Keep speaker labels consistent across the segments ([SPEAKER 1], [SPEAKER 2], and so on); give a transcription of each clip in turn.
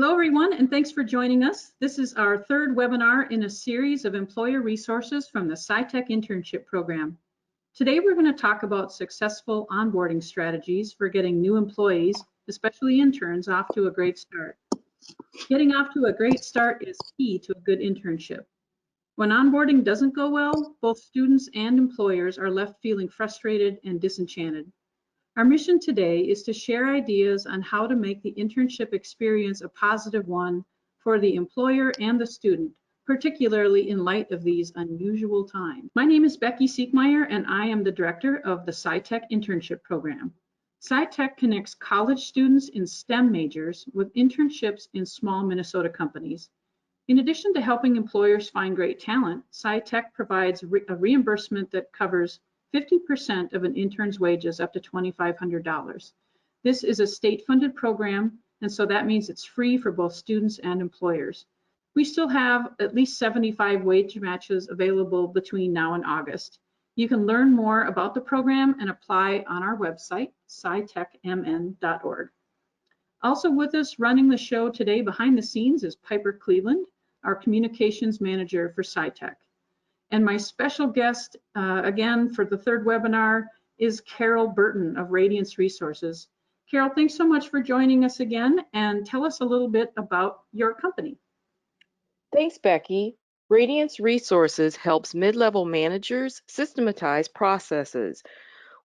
[SPEAKER 1] Hello, everyone, and thanks for joining us. This is our third webinar in a series of employer resources from the SciTech Internship program. Today, we're going to talk about successful onboarding strategies for getting new employees, especially interns, off to a great start. Getting off to a great start is key to a good internship. When onboarding doesn't go well, both students and employers are left feeling frustrated and disenchanted. Our mission today is to share ideas on how to make the internship experience a positive one for the employer and the student, particularly in light of these unusual times. My name is Becky Siekmeier, and I am the director of the SciTech Internship program. SciTech connects college students in STEM majors with internships in small Minnesota companies. In addition to helping employers find great talent, SciTech provides a reimbursement that covers 50% of an intern's wages up to $2,500. This is a state-funded program, and so that means it's free for both students and employers. We still have at least 75 wage matches available between now and August. You can learn more about the program and apply on our website, scitechmn.org. Also with us running the show today behind the scenes is Piper Cleveland, our communications manager for SciTech. And my special guest, again, for the third webinar is Carole Burton of Radiance Resources. Carole, thanks so much for joining us again, and tell us a little bit about your company.
[SPEAKER 2] Thanks, Becky. Radiance Resources helps mid-level managers systematize processes.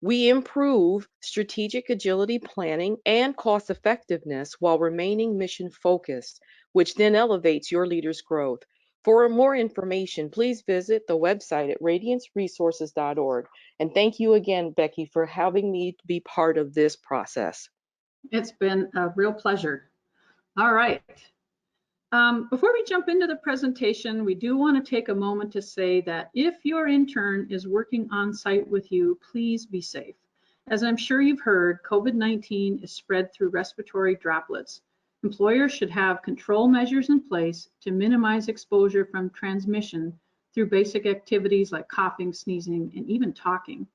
[SPEAKER 2] We improve strategic agility planning and cost effectiveness while remaining mission focused, which then elevates your leader's growth. For more information, please visit the website at radianceresources.org. And thank you again, Becky, for having me be part of this process.
[SPEAKER 1] It's been a real pleasure. All right. Before we jump into the presentation, we do want to take a moment to say that if your intern is working on site with you, please be safe. As I'm sure you've heard, COVID-19 is spread through respiratory droplets. Employers should have control measures in place to minimize exposure from transmission through basic activities like coughing, sneezing, and even talking.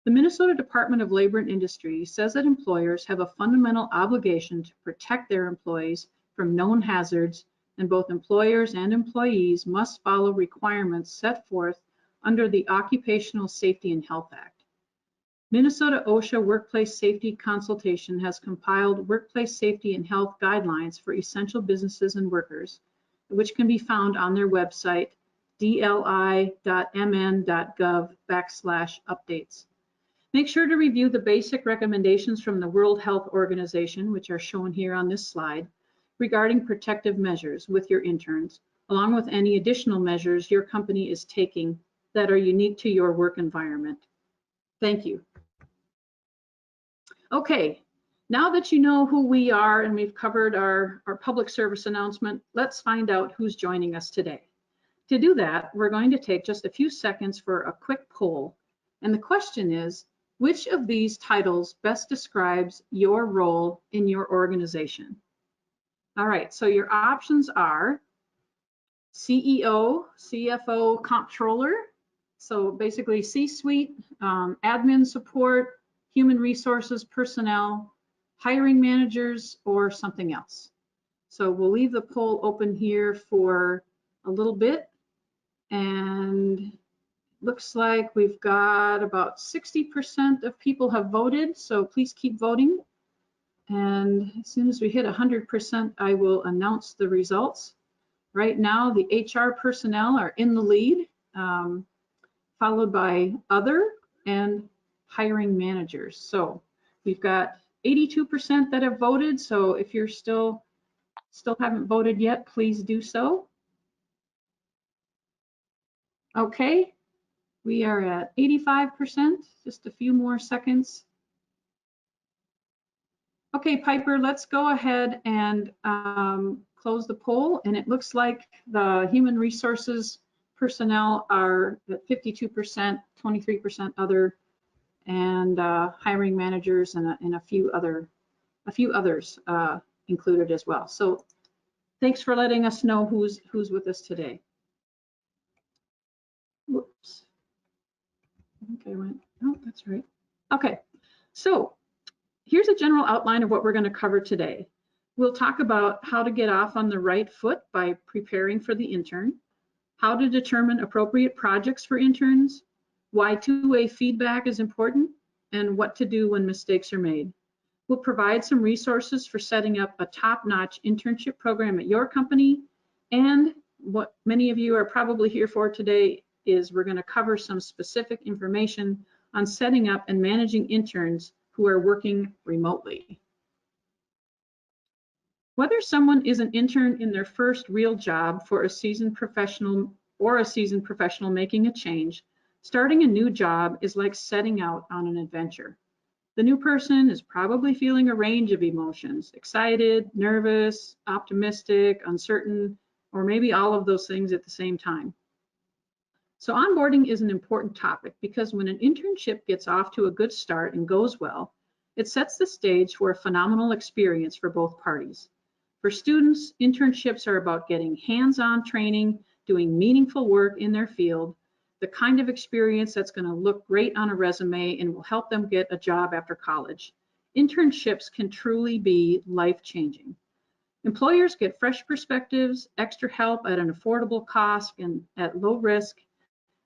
[SPEAKER 1] The Minnesota Department of Labor and Industry says that employers have a fundamental obligation to protect their employees from known hazards, and both employers and employees must follow requirements set forth under the Occupational Safety and Health Act. Minnesota OSHA Workplace Safety Consultation has compiled workplace safety and health guidelines for essential businesses and workers, which can be found on their website, dli.mn.gov/updates. Make sure to review the basic recommendations from the World Health Organization, which are shown here on this slide, regarding protective measures with your interns, along with any additional measures your company is taking that are unique to your work environment. Thank you. Okay, now that you know who we are and we've covered our public service announcement, let's find out who's joining us today. To do that, we're going to take just a few seconds for a quick poll. And the question is, which of these titles best describes your role in your organization? All right, so your options are CEO, CFO, comptroller, so basically C-suite, admin support, human resources personnel, hiring managers, or something else. So we'll leave the poll open here for a little bit, and looks like we've got about 60% of people have voted, so please keep voting. And as soon as we hit 100%, I will announce the results. Right now, the HR personnel are in the lead, followed by other and hiring managers. So we've got 82% that have voted. So if you're still haven't voted yet, please do so. Okay, we are at 85%, just a few more seconds. Okay, Piper, let's go ahead and close the poll. And it looks like the human resources personnel are at 52%, 23% other, and hiring managers and a few others included as well. So thanks for letting us know who's with us today. Whoops. Okay, oh, that's right. Okay, so here's a general outline of what we're going to cover today. We'll talk about how to get off on the right foot by preparing for the intern, how to determine appropriate projects for interns, why two-way feedback is important, and what to do when mistakes are made. We'll provide some resources for setting up a top-notch internship program at your company, and what many of you are probably here for today is we're going to cover some specific information on setting up and managing interns who are working remotely. Whether someone is an intern in their first real job for a seasoned professional or a seasoned professional making a change, starting a new job is like setting out on an adventure. The new person is probably feeling a range of emotions: excited, nervous, optimistic, uncertain, or maybe all of those things at the same time. So onboarding is an important topic because when an internship gets off to a good start and goes well, it sets the stage for a phenomenal experience for both parties. For students, internships are about getting hands-on training, doing meaningful work in their field, the kind of experience that's going to look great on a resume and will help them get a job after college. Internships can truly be life-changing. Employers get fresh perspectives, extra help at an affordable cost and at low risk,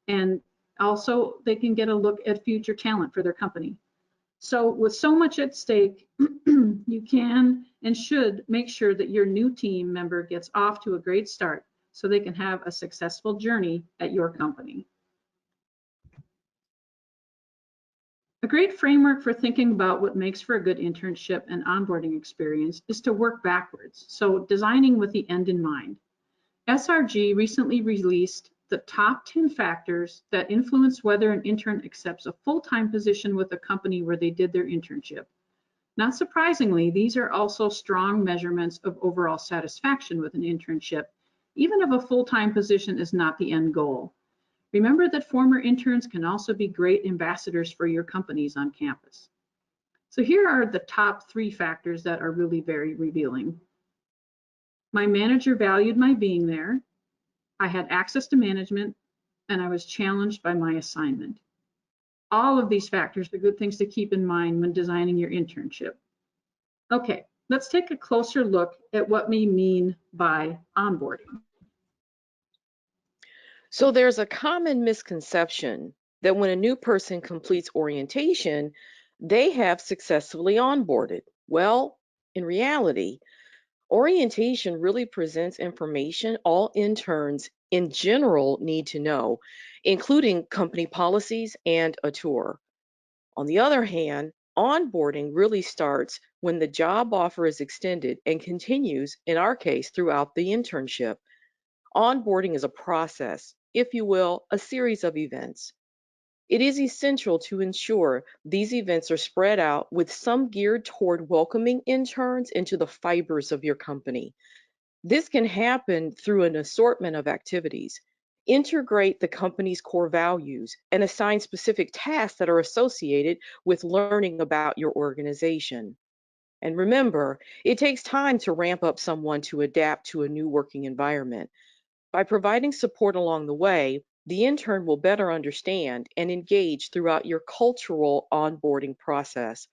[SPEAKER 1] and also they can get a look at future talent for their company. So with so much at stake, you can and should make sure that your new team member gets off to a great start so they can have a successful journey at your company. A great framework for thinking about what makes for a good internship and onboarding experience is to work backwards, so designing with the end in mind. SRG recently released the top 10 factors that influence whether an intern accepts a full-time position with a company where they did their internship. Not surprisingly, these are also strong measurements of overall satisfaction with an internship, even if a full-time position is not the end goal. Remember that former interns can also be great ambassadors for your companies on campus. So here are the top 3 factors that are really very revealing. My manager valued my being there, I had access to management, and I was challenged by my assignment. All of these factors are good things to keep in mind when designing your internship. Okay, let's take a closer look at what we mean by onboarding.
[SPEAKER 2] So there's a common misconception that when a new person completes orientation, they have successfully onboarded. Well, in reality, orientation really presents information all interns in general need to know, including company policies and a tour. On the other hand, onboarding really starts when the job offer is extended and continues, in our case, throughout the internship. Onboarding is a process, if you will, a series of events. It is essential to ensure these events are spread out with some geared toward welcoming interns into the fibers of your company. This can happen through an assortment of activities. Integrate the company's core values and assign specific tasks that are associated with learning about your organization. And remember, it takes time to ramp up someone to adapt to a new working environment. By providing support along the way, the intern will better understand and engage throughout your cultural onboarding process.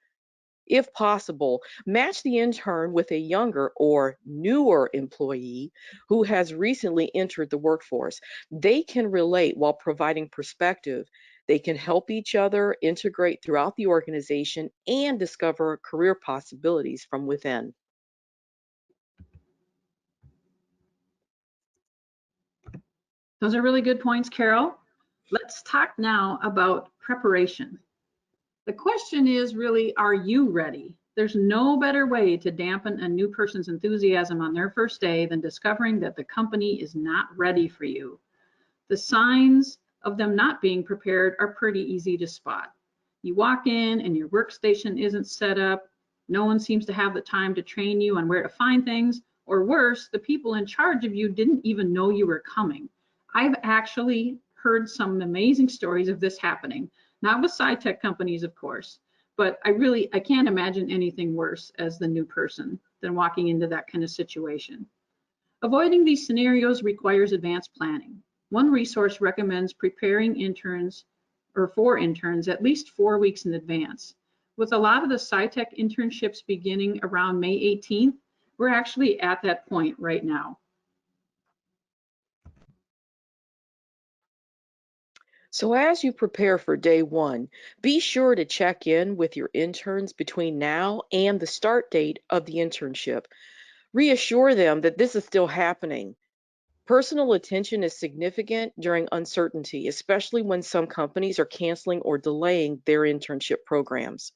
[SPEAKER 2] If possible, match the intern with a younger or newer employee who has recently entered the workforce. They can relate while providing perspective. They can help each other integrate throughout the organization and discover career possibilities from within.
[SPEAKER 1] Those are really good points, Carole. Let's talk now about preparation. The question is really, are you ready? There's no better way to dampen a new person's enthusiasm on their first day than discovering that the company is not ready for you. The signs of them not being prepared are pretty easy to spot. You walk in and your workstation isn't set up, no one seems to have the time to train you on where to find things, or worse, the people in charge of you didn't even know you were coming. I've actually heard some amazing stories of this happening, not with SciTech companies, of course, but I can't imagine anything worse as the new person than walking into that kind of situation. Avoiding these scenarios requires advanced planning. One resource recommends preparing interns or for interns at least 4 weeks in advance. With a lot of the SciTech internships beginning around May 18th, We're actually at that point right now.
[SPEAKER 2] So as you prepare for day one, be sure to check in with your interns between now and the start date of the internship. Reassure them that this is still happening. Personal attention is significant during uncertainty, especially when some companies are canceling or delaying their internship programs.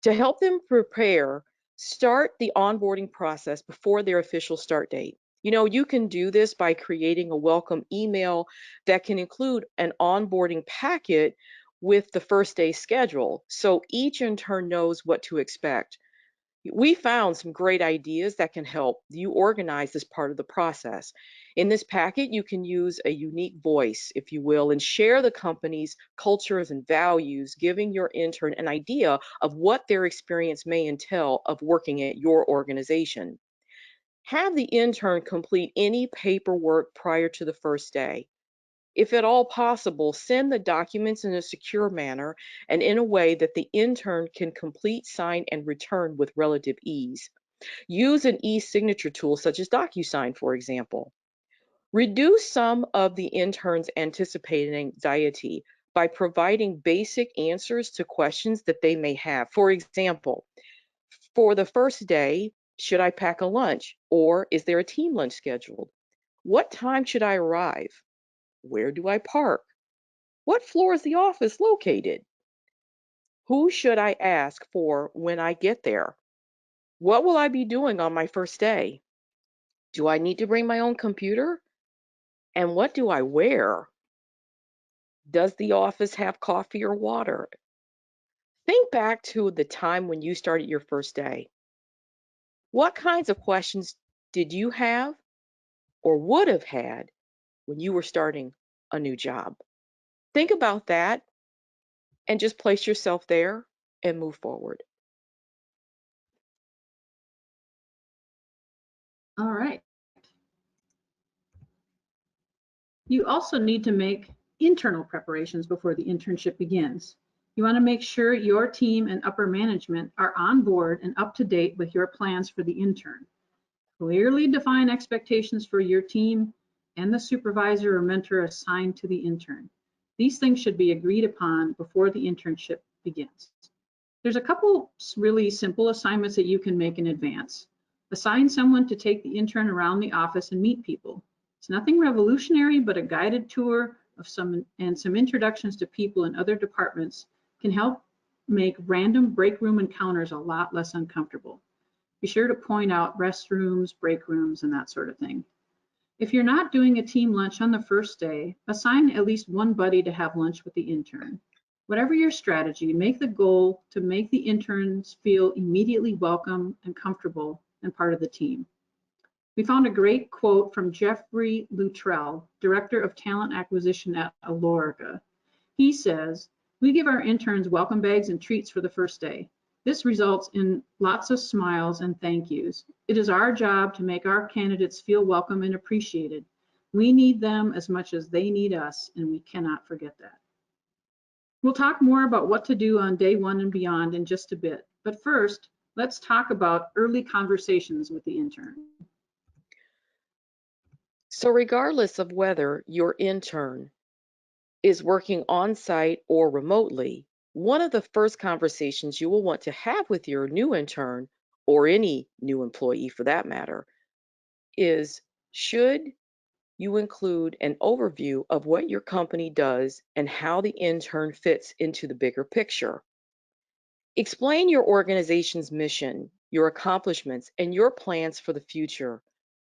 [SPEAKER 2] To help them prepare, start the onboarding process before their official start date. You can do this by creating a welcome email that can include an onboarding packet with the first day schedule so each intern knows what to expect. We found some great ideas that can help you organize this part of the process. In this packet, you can use a unique voice, if you will, and share the company's cultures and values, giving your intern an idea of what their experience may entail of working at your organization. Have the intern complete any paperwork prior to the first day. If at all possible, send the documents in a secure manner and in a way that the intern can complete, sign, and return with relative ease. Use an e-signature tool such as DocuSign, for example. Reduce some of the intern's anticipated anxiety by providing basic answers to questions that they may have. For example, for the first day, should I pack a lunch or is there a team lunch scheduled? What time should I arrive? Where do I park? What floor is the office located? Who should I ask for when I get there? What will I be doing on my first day? Do I need to bring my own computer? And what do I wear? Does the office have coffee or water? Think back to the time when you started your first day. What kinds of questions did you have or would have had when you were starting a new job? Think about that and just place yourself there and move forward.
[SPEAKER 1] All right. You also need to make internal preparations before the internship begins. You want to make sure your team and upper management are on board and up to date with your plans for the intern. Clearly define expectations for your team and the supervisor or mentor assigned to the intern. These things should be agreed upon before the internship begins. There's a couple really simple assignments that you can make in advance. Assign someone to take the intern around the office and meet people. It's nothing revolutionary, but a guided tour of some introductions to people in other departments can help make random break room encounters a lot less uncomfortable. Be sure to point out restrooms, break rooms, and that sort of thing. If you're not doing a team lunch on the first day, assign at least one buddy to have lunch with the intern. Whatever your strategy, make the goal to make the interns feel immediately welcome and comfortable and part of the team. We found a great quote from Jeffrey Luttrell, Director of Talent Acquisition at Alorica. He says, "We give our interns welcome bags and treats for the first day. This results in lots of smiles and thank yous. It is our job to make our candidates feel welcome and appreciated. We need them as much as they need us, and we cannot forget that." We'll talk more about what to do on day one and beyond in just a bit. But first, let's talk about early conversations with the intern.
[SPEAKER 2] So regardless of whether your intern is working on site or remotely, one of the first conversations you will want to have with your new intern, or any new employee for that matter, is should you include an overview of what your company does and how the intern fits into the bigger picture. Explain your organization's mission, your accomplishments, and your plans for the future.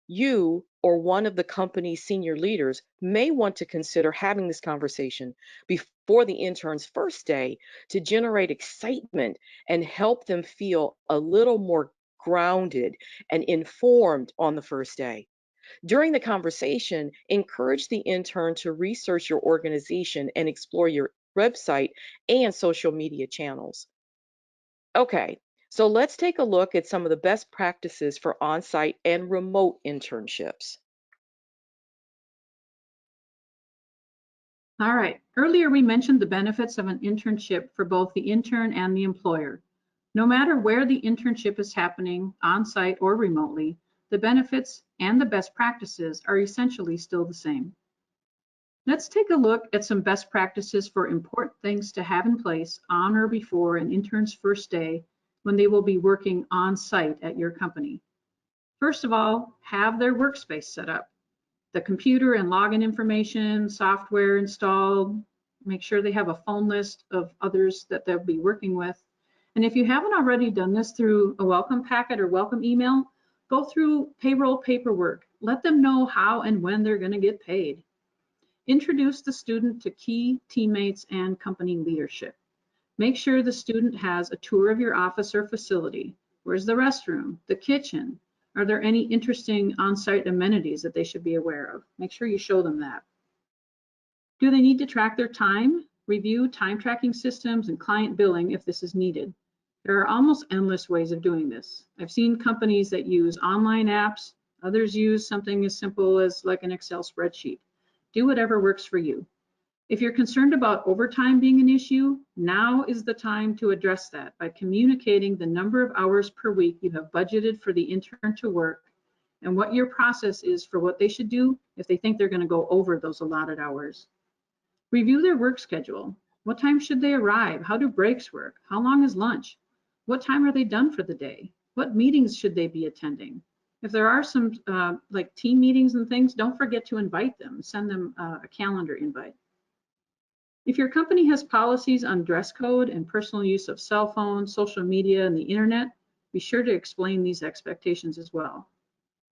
[SPEAKER 2] You or one of the company's senior leaders may want to consider having this conversation before the intern's first day to generate excitement and help them feel a little more grounded and informed on the first day. During the conversation, encourage the intern to research your organization and explore your website and social media channels. Okay, so let's take a look at some of the best practices for on-site and remote internships.
[SPEAKER 1] All right, earlier we mentioned the benefits of an internship for both the intern and the employer. No matter where the internship is happening, on-site or remotely, the benefits and the best practices are essentially still the same. Let's take a look at some best practices for important things to have in place on or before an intern's first day when they will be working on-site at your company. First of all, have their workspace set up. The computer and login information, software installed, make sure they have a phone list of others that they'll be working with. And if you haven't already done this through a welcome packet or welcome email, go through payroll paperwork. Let them know how and when they're going to get paid. Introduce the student to key teammates and company leadership. Make sure the student has a tour of your office or facility. Where's the restroom, the kitchen? Are there any interesting on-site amenities that they should be aware of? Make sure you show them that. Do they need to track their time? Review time tracking systems and client billing if this is needed. There are almost endless ways of doing this. I've seen companies that use online apps. Others use something as simple as like an Excel spreadsheet. Do whatever works for you. If you're concerned about overtime being an issue, now is the time to address that by communicating the number of hours per week you have budgeted for the intern to work and what your process is for what they should do if they think they're going to go over those allotted hours. Review their work schedule. What time should they arrive? How do breaks work? How long is lunch? What time are they done for the day? What meetings should they be attending? If there are some like team meetings and things, don't forget to invite them. Send them a calendar invite. If your company has policies on dress code and personal use of cell phones, social media, and the internet, be sure to explain these expectations as well.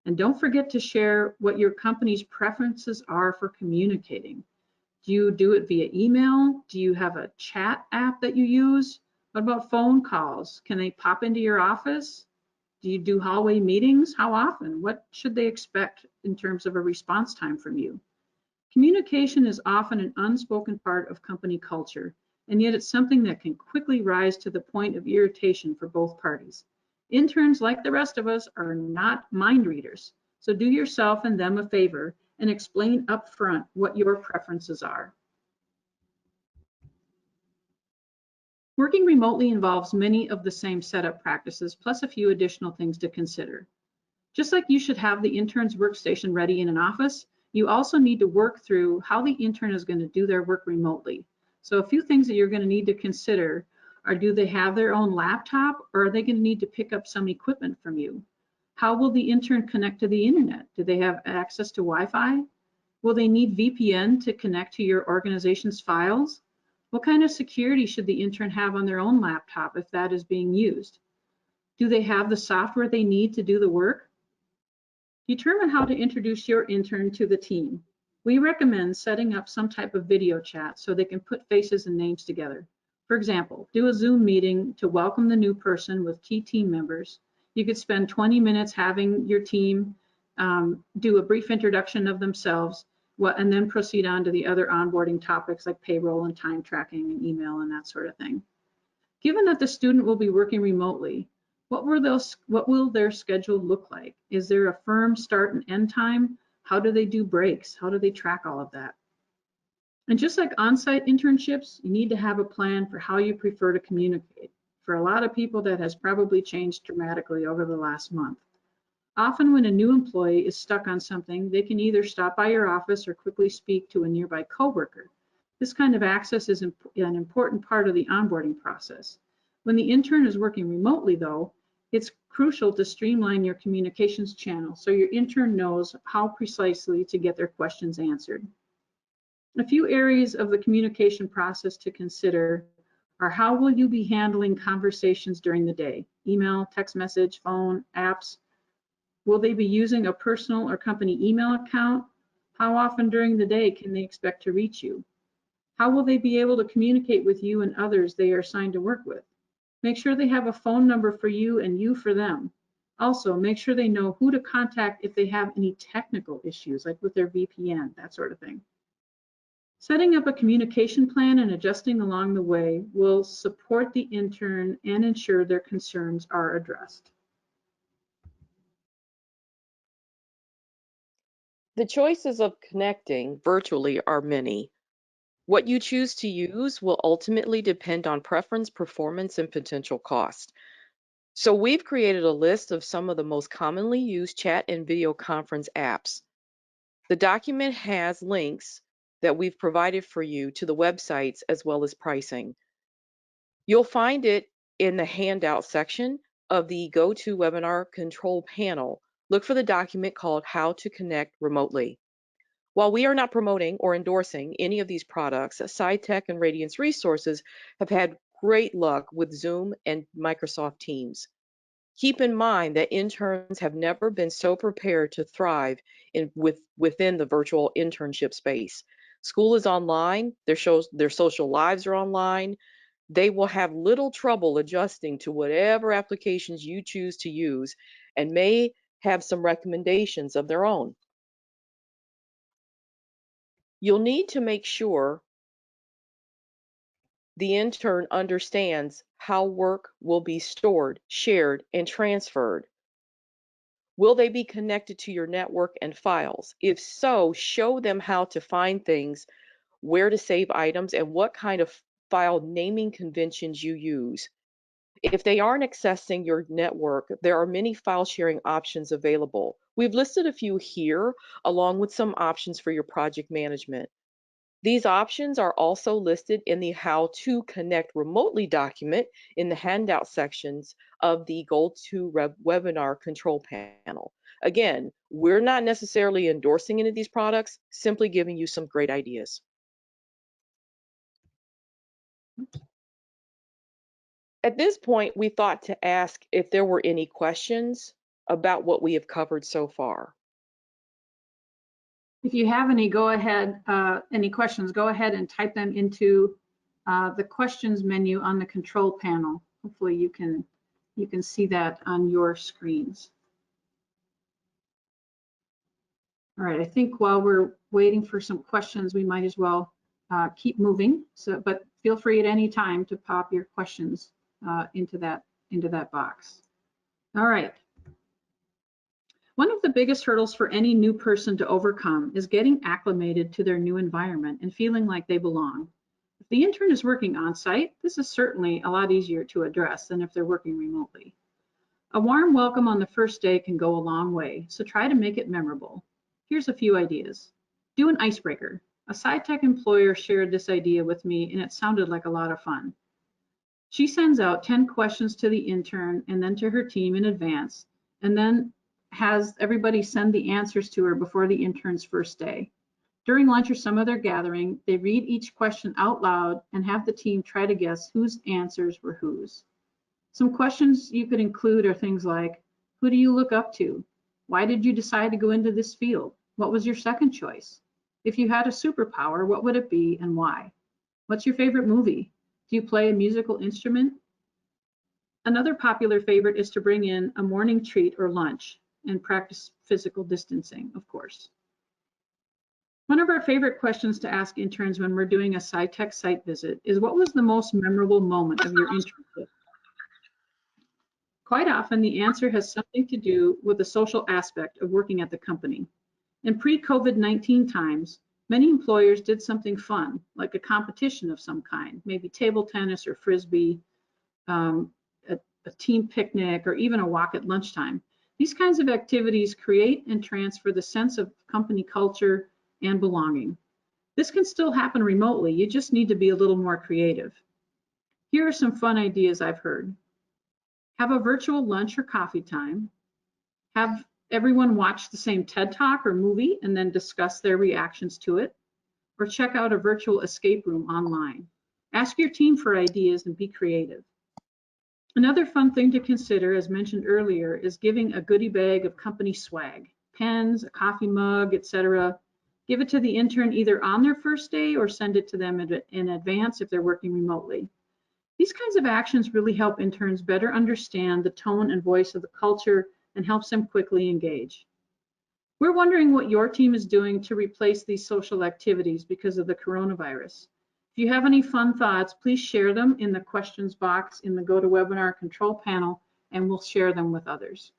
[SPEAKER 1] And don't forget to share what your company's preferences are for communicating. Do you do it via email? Do you have a chat app that you use? What about phone calls? Can they pop into your office? Do you do hallway meetings? How often? What should they expect in terms of a response time from you? Communication is often an unspoken part of company culture, and yet it's something that can quickly rise to the point of irritation for both parties. Interns, like the rest of us, are not mind readers, so do yourself and them a favor and explain upfront what your preferences are. Working remotely involves many of the same setup practices, plus a few additional things to consider. Just like you should have the intern's workstation ready in an office, you also need to work through how the intern is going to do their work remotely. So a few things that you're going to need to consider are, do they have their own laptop, or are they going to need to pick up some equipment from you? How will the intern connect to the internet? Do they have access to Wi-Fi? Will they need VPN to connect to your organization's files? What kind of security should the intern have on their own laptop if that is being used? Do they have the software they need to do the work? Determine how to introduce your intern to the team. We recommend setting up some type of video chat so they can put faces and names together. For example, do a Zoom meeting to welcome the new person with key team members. You could spend 20 minutes having your team do a brief introduction of themselves, and then proceed on to the other onboarding topics like payroll and time tracking and email and that sort of thing. Given that the student will be working remotely, what will their schedule look like? Is there a firm start and end time? How do they do breaks? How do they track all of that? And just like on-site internships, you need to have a plan for how you prefer to communicate. For a lot of people, that has probably changed dramatically over the last month. Often when a new employee is stuck on something, they can either stop by your office or quickly speak to a nearby coworker. This kind of access is an important part of the onboarding process. When the intern is working remotely, though, it's crucial to streamline your communications channel so your intern knows how precisely to get their questions answered. A few areas of the communication process to consider are, how will you be handling conversations during the day? Email, text message, phone, apps. Will they be using a personal or company email account? How often during the day can they expect to reach you? How will they be able to communicate with you and others they are assigned to work with? Make sure they have a phone number for you and you for them. Also, make sure they know who to contact if they have any technical issues, like with their VPN, that sort of thing. Setting up a communication plan and adjusting along the way will support the intern and ensure their concerns are addressed.
[SPEAKER 2] The choices of connecting virtually are many. What you choose to use will ultimately depend on preference, performance, and potential cost. So we've created a list of some of the most commonly used chat and video conference apps. The document has links that we've provided for you to the websites as well as pricing. You'll find it in the handout section of the GoToWebinar control panel. Look for the document called How to Connect Remotely. While we are not promoting or endorsing any of these products, SciTech and Radiance Resources have had great luck with Zoom and Microsoft Teams. Keep in mind that interns have never been so prepared to thrive within the virtual internship space. School is online, their social lives are online. They will have little trouble adjusting to whatever applications you choose to use and may have some recommendations of their own. You'll need to make sure the intern understands how work will be stored, shared, and transferred. Will they be connected to your network and files? If so, show them how to find things, where to save items, and what kind of file naming conventions you use. If they aren't accessing your network, there are many file sharing options available. We've listed a few here, along with some options for your project management. These options are also listed in the How to Connect Remotely document in the handout sections of the GoToWebinar control panel. Again, we're not necessarily endorsing any of these products, simply giving you some great ideas. At this point, we thought to ask if there were any questions about what we have covered so far.
[SPEAKER 1] If you have any, go ahead, any questions, go ahead and type them into the questions menu on the control panel. Hopefully you can see that on your screens. All right, I think while we're waiting for some questions, we might as well keep moving. But feel free at any time to pop your questions into that box. All right. One of the biggest hurdles for any new person to overcome is getting acclimated to their new environment and feeling like they belong. If the intern is working on site, this is certainly a lot easier to address than if they're working remotely. A warm welcome on the first day can go a long way, so try to make it memorable. Here's a few ideas. Do an icebreaker. A SciTech employer shared this idea with me and it sounded like a lot of fun. She sends out 10 questions to the intern and then to her team in advance, and then has everybody send the answers to her before the intern's first day. During lunch or some other gathering, they read each question out loud and have the team try to guess whose answers were whose. Some questions you could include are things like, who do you look up to? Why did you decide to go into this field? What was your second choice? If you had a superpower, what would it be and why? What's your favorite movie? Do you play a musical instrument? Another popular favorite is to bring in a morning treat or lunch and practice physical distancing, of course. One of our favorite questions to ask interns when we're doing a SciTech site visit is, what was the most memorable moment of your internship? Quite often, the answer has something to do with the social aspect of working at the company. In pre-COVID-19 times, many employers did something fun, like a competition of some kind, maybe table tennis or frisbee, a team picnic, or even a walk at lunchtime. These kinds of activities create and transfer the sense of company culture and belonging. This can still happen remotely, you just need to be a little more creative. Here are some fun ideas I've heard. Have a virtual lunch or coffee time. Have everyone watch the same TED Talk or movie and then discuss their reactions to it. Or check out a virtual escape room online. Ask your team for ideas and be creative. Another fun thing to consider, as mentioned earlier, is giving a goodie bag of company swag, pens, a coffee mug, etc. Give it to the intern either on their first day or send it to them in advance if they're working remotely. These kinds of actions really help interns better understand the tone and voice of the culture and helps them quickly engage. We're wondering what your team is doing to replace these social activities because of the coronavirus. If you have any fun thoughts, please share them in the questions box in the GoToWebinar control panel, and we'll share them with others.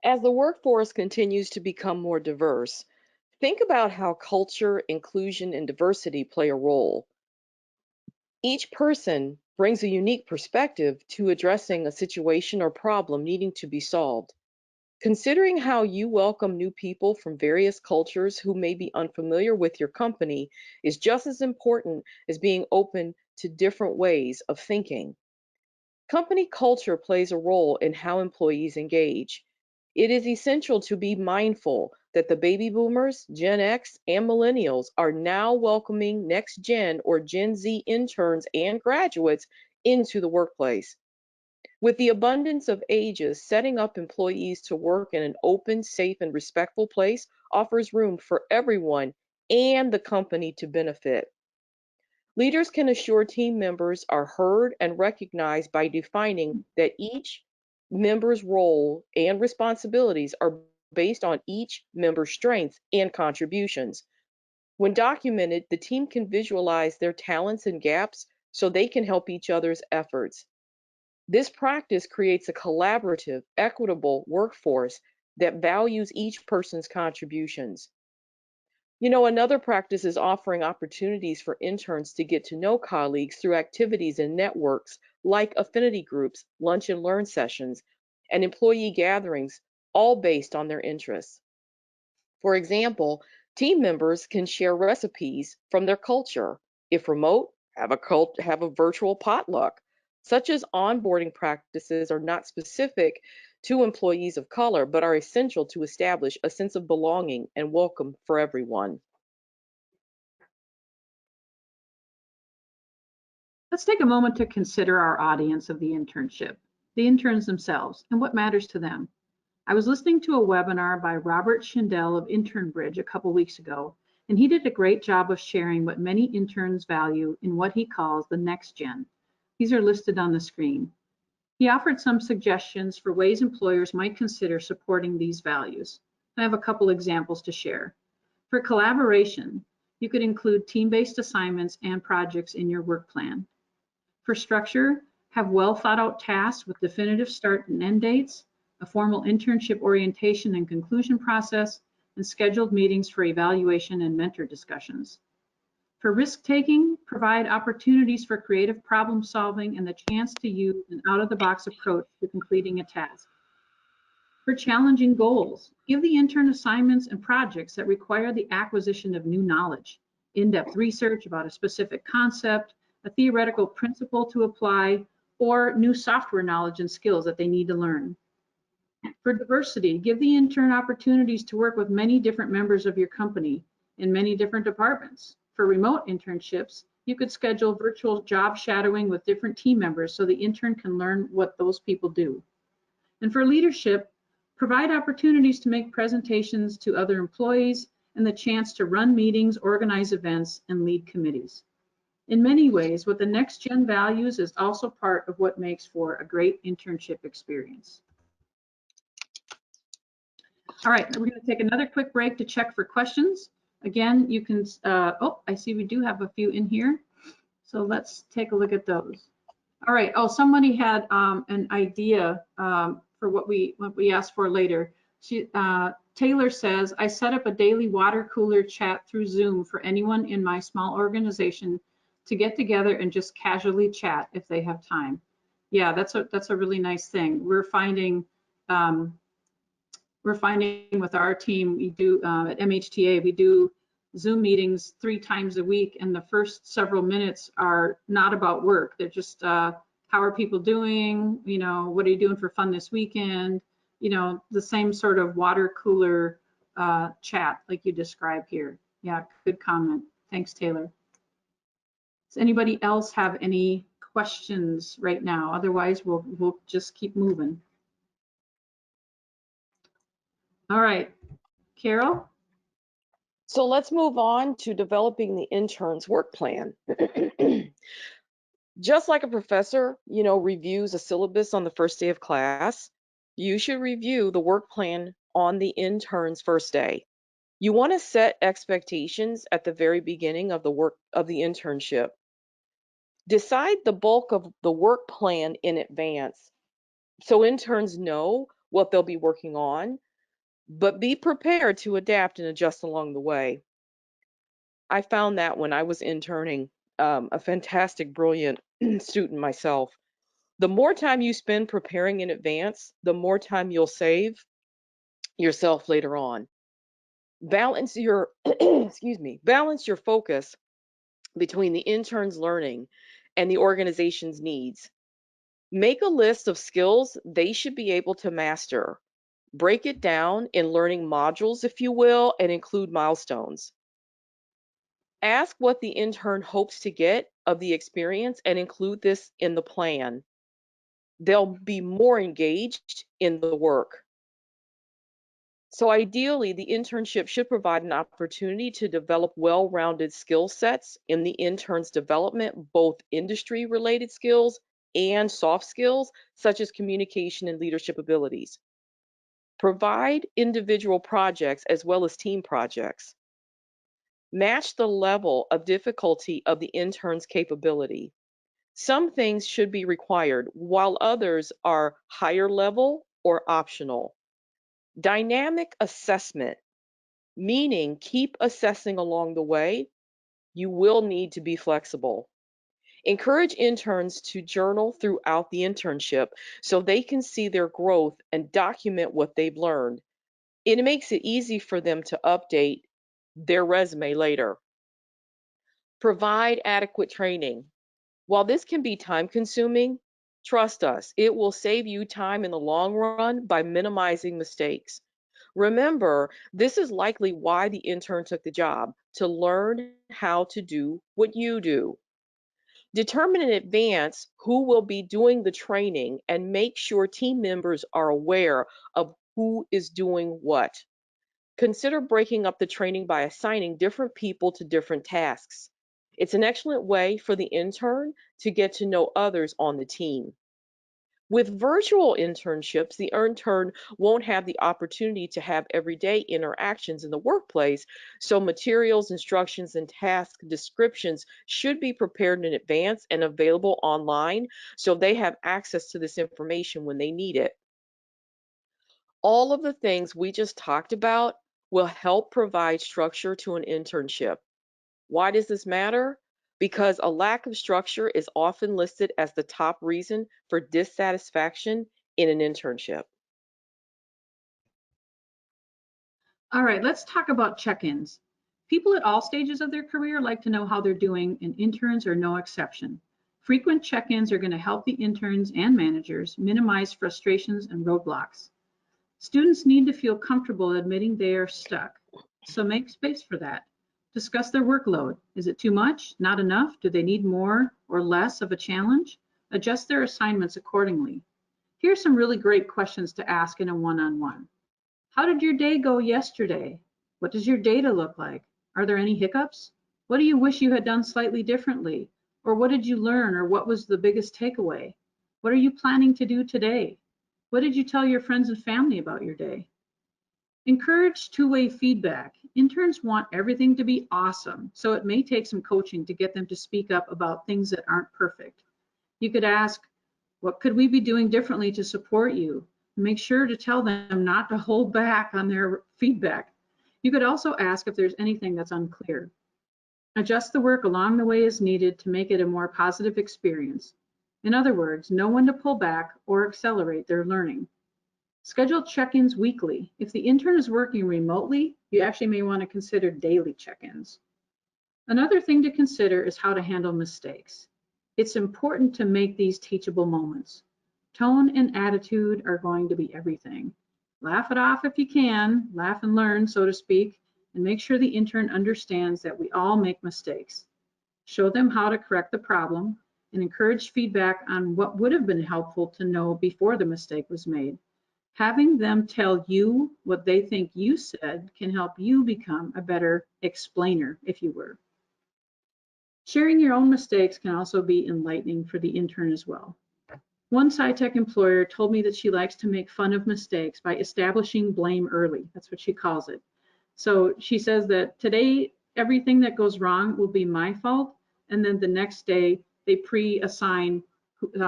[SPEAKER 2] As the workforce continues to become more diverse, think about how culture, inclusion, and diversity play a role. Each person brings a unique perspective to addressing a situation or problem needing to be solved. Considering how you welcome new people from various cultures who may be unfamiliar with your company is just as important as being open to different ways of thinking. Company culture plays a role in how employees engage. It is essential to be mindful that the baby boomers, Gen X, and millennials are now welcoming Nextgen or Gen Z interns and graduates into the workplace. With the abundance of ages, setting up employees to work in an open, safe, and respectful place offers room for everyone and the company to benefit. Leaders can assure team members are heard and recognized by defining that each member's role and responsibilities are based on each member's strengths and contributions. When documented, the team can visualize their talents and gaps so they can help each other's efforts. This practice creates a collaborative, equitable workforce that values each person's contributions. Another practice is offering opportunities for interns to get to know colleagues through activities and networks like affinity groups, lunch and learn sessions, and employee gatherings, all based on their interests. For example, team members can share recipes from their culture. If remote, have a virtual potluck. Such as onboarding practices are not specific to employees of color, but are essential to establish a sense of belonging and welcome for everyone.
[SPEAKER 1] Let's take a moment to consider our audience of the internship, the interns themselves, and what matters to them. I was listening to a webinar by Robert Schindel of InternBridge a couple weeks ago, and he did a great job of sharing what many interns value in what he calls the Nextgen. These are listed on the screen. He offered some suggestions for ways employers might consider supporting these values. I have a couple examples to share. For collaboration, you could include team-based assignments and projects in your work plan. For structure, have well thought out tasks with definitive start and end dates, a formal internship orientation and conclusion process, and scheduled meetings for evaluation and mentor discussions. For risk-taking, provide opportunities for creative problem solving and the chance to use an out-of-the-box approach to completing a task. For challenging goals, give the intern assignments and projects that require the acquisition of new knowledge, in-depth research about a specific concept, a theoretical principle to apply, or new software knowledge and skills that they need to learn. For diversity, give the intern opportunities to work with many different members of your company in many different departments. For remote internships, you could schedule virtual job shadowing with different team members so the intern can learn what those people do. And for leadership, provide opportunities to make presentations to other employees and the chance to run meetings, organize events, and lead committees. In many ways, what the Nextgen values is also part of what makes for a great internship experience. All right, we're going to take another quick break to check for questions. Again, you can, I see we do have a few in here. So let's take a look at those. All right, somebody had an idea for what we asked for later. Taylor says, I set up a daily water cooler chat through Zoom for anyone in my small organization to get together and just casually chat if they have time. Yeah, that's a really nice thing. We're finding with our team, we do at MHTA, we do Zoom meetings 3 times a week, and the first several minutes are not about work. They're just how are people doing? What are you doing for fun this weekend? The same sort of water cooler chat like you describe here. Yeah, good comment. Thanks, Taylor. Does anybody else have any questions right now? Otherwise, we'll just keep moving. All right, Carole?
[SPEAKER 2] So let's move on to developing the intern's work plan. Just like a professor, reviews a syllabus on the first day of class, you should review the work plan on the intern's first day. You want to set expectations at the very beginning of the internship. Decide the bulk of the work plan in advance so interns know what they'll be working on, but be prepared to adapt and adjust along the way. I found that when I was interning, a fantastic, brilliant student myself. The more time you spend preparing in advance, the more time you'll save yourself later on. Balance your excuse me, balance your focus between the intern's learning and the organization's needs. Make a list of skills they should be able to master. Break it down in learning modules, if you will, and include milestones. Ask what the intern hopes to get of the experience and include this in the plan. They'll be more engaged in the work. So ideally, the internship should provide an opportunity to develop well-rounded skill sets in the intern's development, both industry-related skills and soft skills, such as communication and leadership abilities. Provide individual projects as well as team projects. Match the level of difficulty of the intern's capability. Some things should be required, while others are higher level or optional. Dynamic assessment, meaning keep assessing along the way. You will need to be flexible. Encourage interns to journal throughout the internship so they can see their growth and document what they've learned. It makes it easy for them to update their resume later. Provide adequate training. While this can be time consuming, trust us, it will save you time in the long run by minimizing mistakes. Remember, this is likely why the intern took the job, to learn how to do what you do. Determine in advance who will be doing the training and make sure team members are aware of who is doing what. Consider breaking up the training by assigning different people to different tasks. It's an excellent way for the intern to get to know others on the team. With virtual internships, the intern won't have the opportunity to have everyday interactions in the workplace, so materials, instructions, and task descriptions should be prepared in advance and available online so they have access to this information when they need it. All of the things we just talked about will help provide structure to an internship. Why does this matter? Because a lack of structure is often listed as the top reason for dissatisfaction in an internship.
[SPEAKER 1] All right, let's talk about check-ins. People at all stages of their career like to know how they're doing, and interns are no exception. Frequent check-ins are going to help the interns and managers minimize frustrations and roadblocks. Students need to feel comfortable admitting they are stuck, so make space for that. Discuss their workload. Is it too much? Not enough? Do they need more or less of a challenge? Adjust their assignments accordingly. Here's some really great questions to ask in a one-on-one. How did your day go yesterday? What does your data look like? Are there any hiccups? What do you wish you had done slightly differently? Or what did you learn, or what was the biggest takeaway? What are you planning to do today? What did you tell your friends and family about your day? Encourage two-way feedback. Interns want everything to be awesome, so it may take some coaching to get them to speak up about things that aren't perfect. You could ask, what could we be doing differently to support you? Make sure to tell them not to hold back on their feedback. You could also ask if there's anything that's unclear. Adjust the work along the way as needed to make it a more positive experience. In other words, know when to pull back or accelerate their learning. Schedule check-ins weekly. If the intern is working remotely, you actually may want to consider daily check-ins. Another thing to consider is how to handle mistakes. It's important to make these teachable moments. Tone and attitude are going to be everything. Laugh it off if you can, laugh and learn, so to speak, and make sure the intern understands that we all make mistakes. Show them how to correct the problem and encourage feedback on what would have been helpful to know before the mistake was made. Having them tell you what they think you said can help you become a better explainer, if you were. Sharing your own mistakes can also be enlightening for the intern as well. One SciTech employer told me that she likes to make fun of mistakes by establishing blame early. That's what she calls it. So she says that today, everything that goes wrong will be my fault, and then the next day, they pre-assign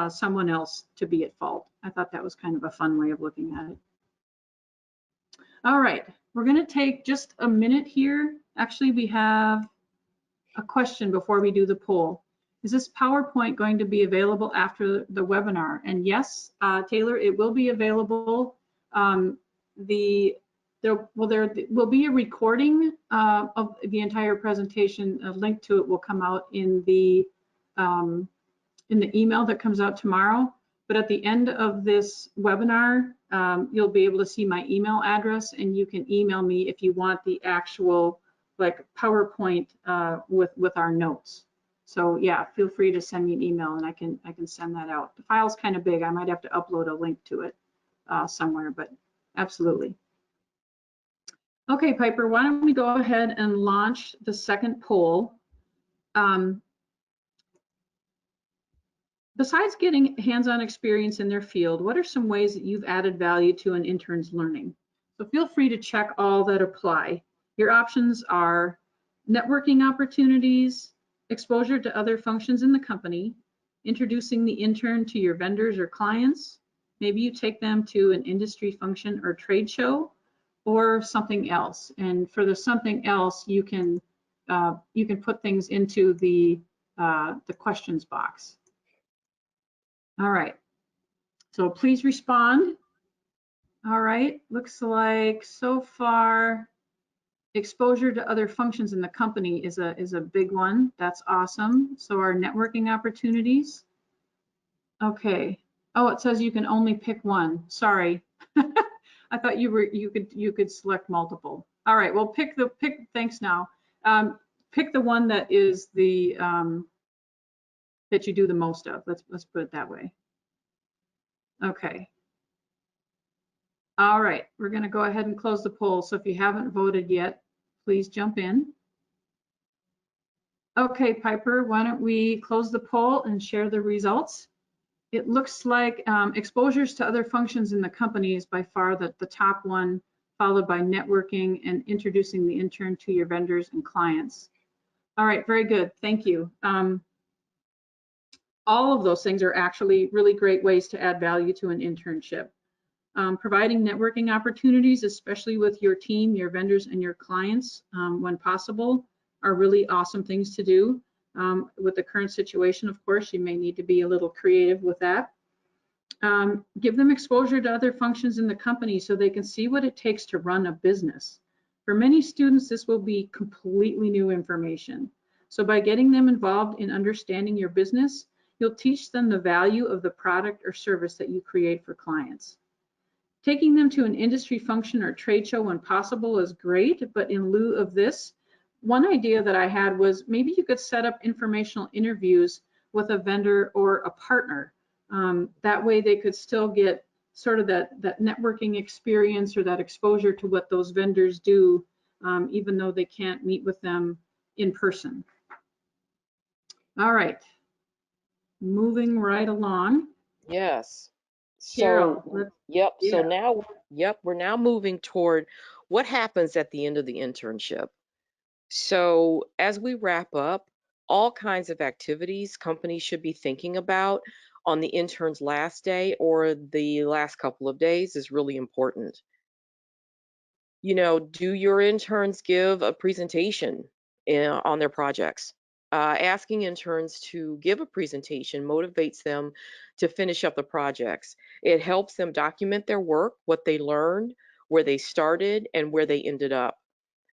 [SPEAKER 1] someone else to be at fault. I thought that was kind of a fun way of looking at it. All right, we're going to take just a minute here. Actually, we have a question before we do the poll. Is this PowerPoint going to be available after the webinar? And yes, Taylor, it will be available. There will be a recording of the entire presentation. A link to it will come out in the email that comes out tomorrow. But at the end of this webinar, you'll be able to see my email address, and you can email me if you want the actual like PowerPoint with our notes. So yeah, feel free to send me an email and I can send that out. The file's kind of big. I might have to upload a link to it somewhere, but absolutely. Okay, Piper, why don't we go ahead and launch the second poll. Besides getting hands-on experience in their field, what are some ways that you've added value to an intern's learning? So feel free to check all that apply. Your options are networking opportunities, exposure to other functions in the company, introducing the intern to your vendors or clients. Maybe you take them to an industry function or trade show, or something else. And for the something else, you can put things into the questions box. All right, so please respond. All right, looks like so far exposure to other functions in the company is a big one. That's awesome. So our networking opportunities. Okay. Oh, it says you can only pick one. Sorry. I thought you could select multiple. All right. Well, thanks now. Pick the one that is the that you do the most of. Let's put it that way. Okay. All right. We're going to go ahead and close the poll. So if you haven't voted yet, please jump in. Okay, Piper, why don't we close the poll and share the results? It looks like exposures to other functions in the company is by far the top one, followed by networking and introducing the intern to your vendors and clients. All right, very good. Thank you. All of those things are actually really great ways to add value to an internship. Providing networking opportunities, especially with your team, your vendors, and your clients when possible, are really awesome things to do. With the current situation, of course, you may need to be a little creative with that. Give them exposure to other functions in the company so they can see what it takes to run a business. For many students, this will be completely new information. So by getting them involved in understanding your business, you'll teach them the value of the product or service that you create for clients. Taking them to an industry function or trade show when possible is great, but in lieu of this, one idea that I had was maybe you could set up informational interviews with a vendor or a partner. That way they could still get sort of that networking experience or that exposure to what those vendors do, even though they can't meet with them in person. All right, moving right along.
[SPEAKER 2] Yes.
[SPEAKER 1] Carole,
[SPEAKER 2] So, yep.
[SPEAKER 1] yeah.
[SPEAKER 2] So now, yep, we're now moving toward what happens at the end of the internship. So as we wrap up, all kinds of activities companies should be thinking about on the intern's last day or the last couple of days is really important. You know, do your interns give a presentation on their projects? Asking interns to give a presentation motivates them to finish up the projects. It helps them document their work, what they learned, where they started, and where they ended up.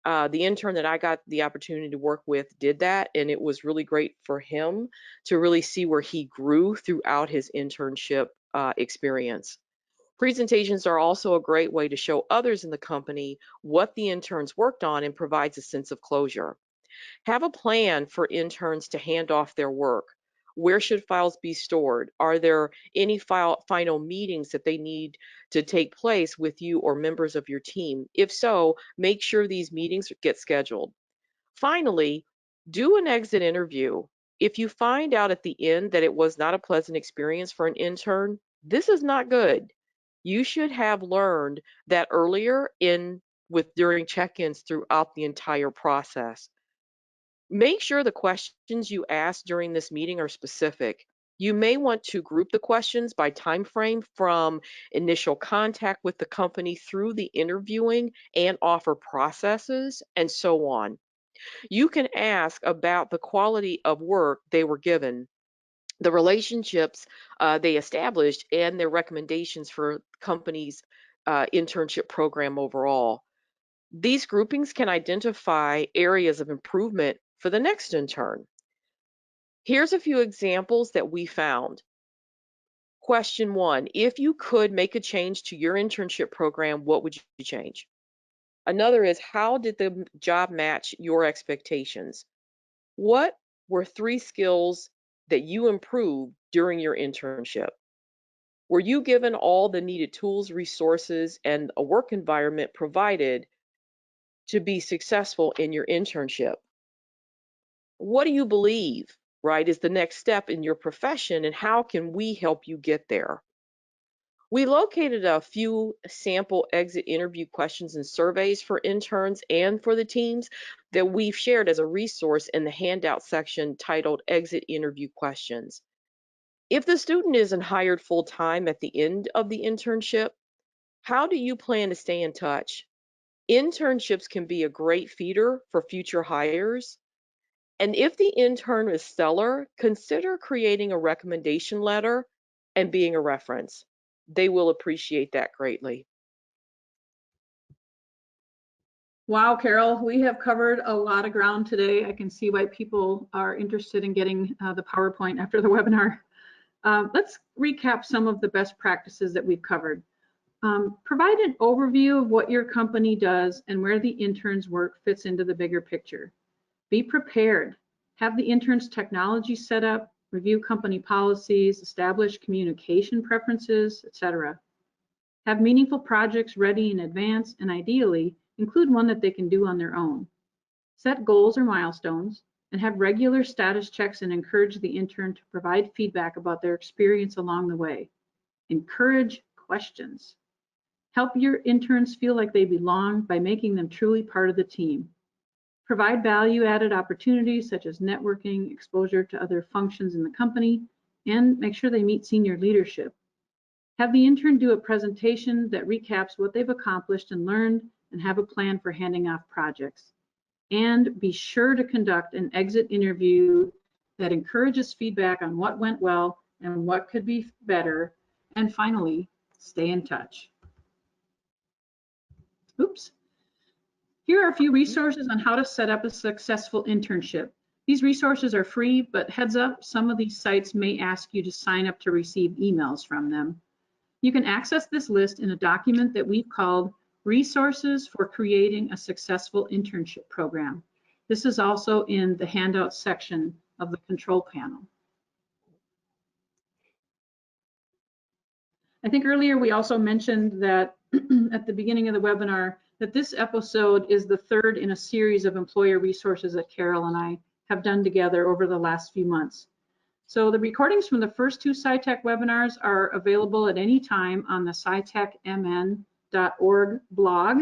[SPEAKER 2] The intern that I got the opportunity to work with did that, and it was really great for him to really see where he grew throughout his internship experience. Presentations are also a great way to show others in the company what the interns worked on and provides a sense of closure. Have a plan for interns to hand off their work. Where should files be stored? Are there any final meetings that they need to take place with you or members of your team? If so, make sure these meetings get scheduled. Finally, do an exit interview. If you find out at the end that it was not a pleasant experience for an intern, this is not good. You should have learned that earlier during check-ins throughout the entire process. Make sure the questions you ask during this meeting are specific. You may want to group the questions by time frame from initial contact with the company through the interviewing and offer processes and so on. You can ask about the quality of work they were given, the relationships they established, and their recommendations for companies' internship program overall. These groupings can identify areas of improvement for the next intern. Here's a few examples that we found. Question 1, if you could make a change to your internship program, what would you change? Another is, how did the job match your expectations? What were 3 skills that you improved during your internship? Were you given all the needed tools, resources, and a work environment provided to be successful in your internship? What do you believe, right, is the next step in your profession, and how can we help you get there? We located a few sample exit interview questions and surveys for interns and for the teams that we've shared as a resource in the handout section titled Exit Interview Questions. If the student isn't hired full-time at the end of the internship, how do you plan to stay in touch? Internships can be a great feeder for future hires. And if the intern is stellar, consider creating a recommendation letter and being a reference. They will appreciate that greatly.
[SPEAKER 1] Wow, Carole, we have covered a lot of ground today. I can see why people are interested in getting the PowerPoint after the webinar. Let's recap some of the best practices that we've covered. Provide an overview of what your company does and where the intern's work fits into the bigger picture. Be prepared. Have the intern's technology set up, review company policies, establish communication preferences, etc. Have meaningful projects ready in advance, and ideally, include one that they can do on their own. Set goals or milestones, and have regular status checks and encourage the intern to provide feedback about their experience along the way. Encourage questions. Help your interns feel like they belong by making them truly part of the team. Provide value-added opportunities such as networking, exposure to other functions in the company, and make sure they meet senior leadership. Have the intern do a presentation that recaps what they've accomplished and learned, and have a plan for handing off projects. And be sure to conduct an exit interview that encourages feedback on what went well and what could be better. And finally, stay in touch. Oops. Here are a few resources on how to set up a successful internship. These resources are free, but heads up, some of these sites may ask you to sign up to receive emails from them. You can access this list in a document that we've called Resources for Creating a Successful Internship Program. This is also in the handout section of the control panel. I think earlier we also mentioned that at the beginning of the webinar that this episode is the third in a series of employer resources that Carole and I have done together over the last few months. So the recordings from the first 2 SciTech webinars are available at any time on the scitechmn.org blog.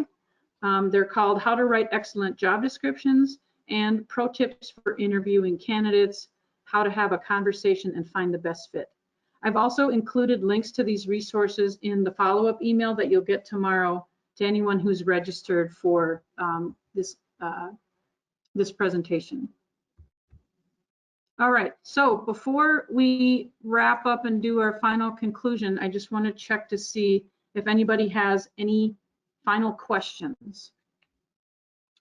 [SPEAKER 1] They're called How to Write Excellent Job Descriptions and Pro Tips for Interviewing Candidates, How to Have a Conversation and Find the Best Fit. I've also included links to these resources in the follow-up email that you'll get tomorrow to anyone who's registered for this presentation. All right, so before we wrap up and do our final conclusion, I just want to check to see if anybody has any final questions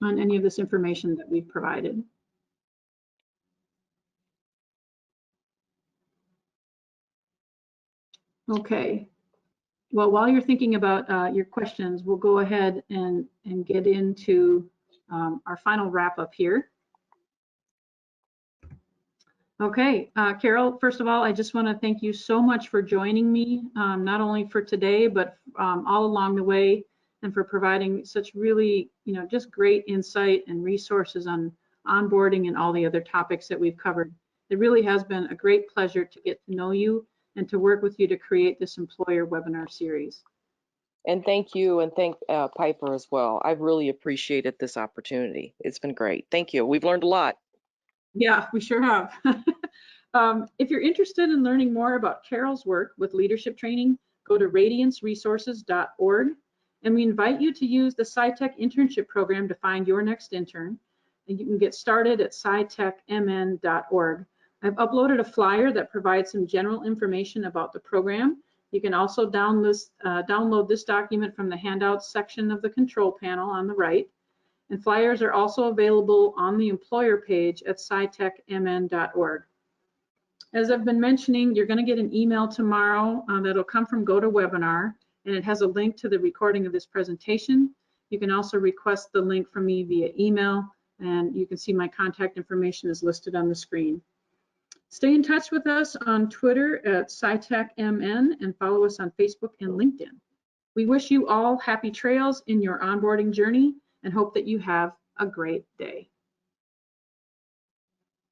[SPEAKER 1] on any of this information that we've provided. Okay. Well, while you're thinking about your questions, we'll go ahead and get into our final wrap up here. Okay, Carole, first of all, I just want to thank you so much for joining me, not only for today, but all along the way, and for providing such really, just great insight and resources on onboarding and all the other topics that we've covered. It really has been a great pleasure to get to know you and to work with you to create this employer webinar series.
[SPEAKER 2] And thank you, and thank Piper as well. I've really appreciated this opportunity. It's been great. Thank you. We've learned a lot.
[SPEAKER 1] Yeah, we sure have. If you're interested in learning more about Carole's work with leadership training, go to radianceresources.org, and we invite you to use the SciTech Internship Program to find your next intern. and you can get started at scitechmn.org. I've uploaded a flyer that provides some general information about the program. You can also download this document from the handouts section of the control panel on the right. And flyers are also available on the employer page at scitechmn.org. As I've been mentioning, you're going to get an email tomorrow that'll come from GoToWebinar, and it has a link to the recording of this presentation. You can also request the link from me via email, and you can see my contact information is listed on the screen. Stay in touch with us on Twitter at SciTechMN and follow us on Facebook and LinkedIn. We wish you all happy trails in your onboarding journey and hope that you have a great day.